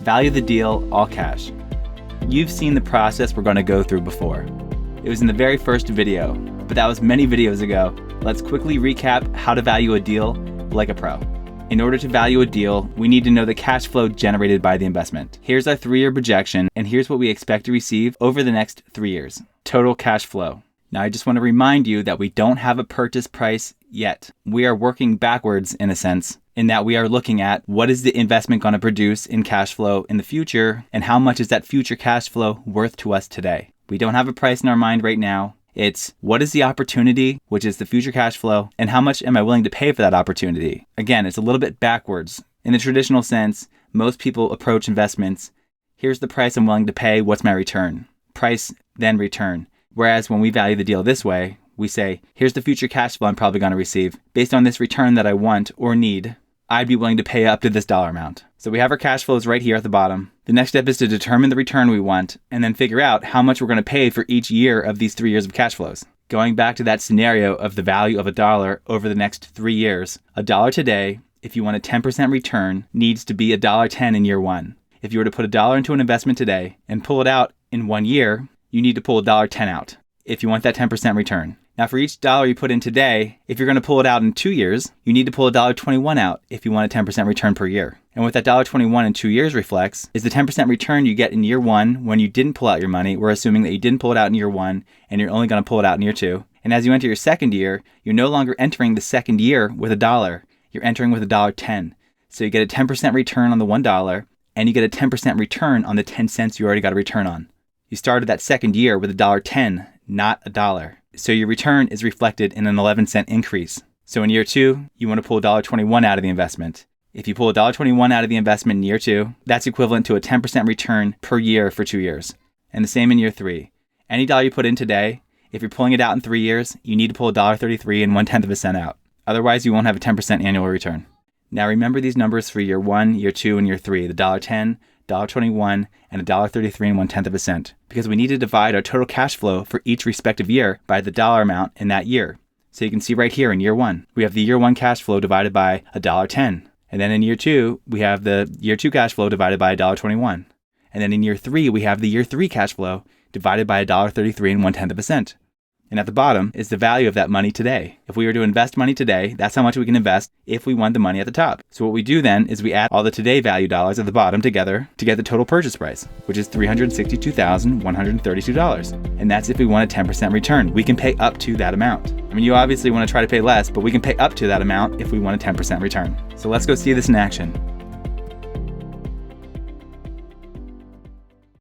Value the deal, all cash. You've seen the process we're going to go through before. It was in the very first video, but that was many videos ago. Let's quickly recap how to value a deal like a pro. In order to value a deal, we need to know the cash flow generated by the investment. Here's our 3-year projection, and here's what we expect to receive over the next 3 years. Total cash flow. Now, I just want to remind you that we don't have a purchase price yet. We are working backwards in a sense, in that we are looking at what is the investment going to produce in cash flow in the future, and how much is that future cash flow worth to us today. We don't have a price in our mind right now. It's what is the opportunity, which is the future cash flow, and how much am I willing to pay for that opportunity? Again, it's a little bit backwards. In the traditional sense, most people approach investments, here's the price I'm willing to pay, what's my return? Price, then return. Whereas when we value the deal this way, we say, here's the future cash flow I'm probably going to receive. Based on this return that I want or need, I'd be willing to pay up to this dollar amount. So we have our cash flows right here at the bottom. The next step is to determine the return we want and then figure out how much we're going to pay for each year of these 3 years of cash flows. Going back to that scenario of the value of $1 over the next 3 years, $1 today, if you want a 10% return, needs to be $1.10 in year 1. If you were to put $1 into an investment today and pull it out in 1 year, you need to pull $1.10 out if you want that 10% return. Now, for each dollar you put in today, if you're going to pull it out in 2 years, you need to pull $1.21 out if you want a 10% return per year. And what that $1.21 in 2 years reflects is the 10% return you get in year 1 when you didn't pull out your money. We're assuming that you didn't pull it out in year 1 and you're only going to pull it out in year 2. And as you enter your second year, you're no longer entering the second year with $1. You're entering with $1.10. So you get a 10% return on the $1 and you get a 10% return on the 10 cents you already got a return on. You started that second year with $1.10, not $1. So your return is reflected in an 11-cent increase. So in year 2, you want to pull $1.21 out of the investment. If you pull $1.21 out of the investment in year 2, that's equivalent to a 10% return per year for 2 years. And the same in year 3. Any dollar you put in today, if you're pulling it out in 3 years, you need to pull $1.33 and 1/10 of a cent out. Otherwise, you won't have a 10% annual return. Now remember these numbers for year 1, year 2, and year 3, the $1.10, $1.21, and $1.33 and 1/10 of a cent, because we need to divide our total cash flow for each respective year by the dollar amount in that year. So you can see right here in year 1, we have the year 1 cash flow divided by $1.10. And then in year 2, we have the year 2 cash flow divided by $1.21. And then in year 3, we have the year 3 cash flow divided by $1.33 and 1/10 of a cent. And at the bottom is the value of that money today. If we were to invest money today, that's how much we can invest if we want the money at the top. So what we do then is we add all the today value dollars at the bottom together to get the total purchase price, which is $362,132. And that's if we want a 10% return. We can pay up to that amount. I mean, you obviously want to try to pay less, but we can pay up to that amount if we want a 10% return. So let's go see this in action.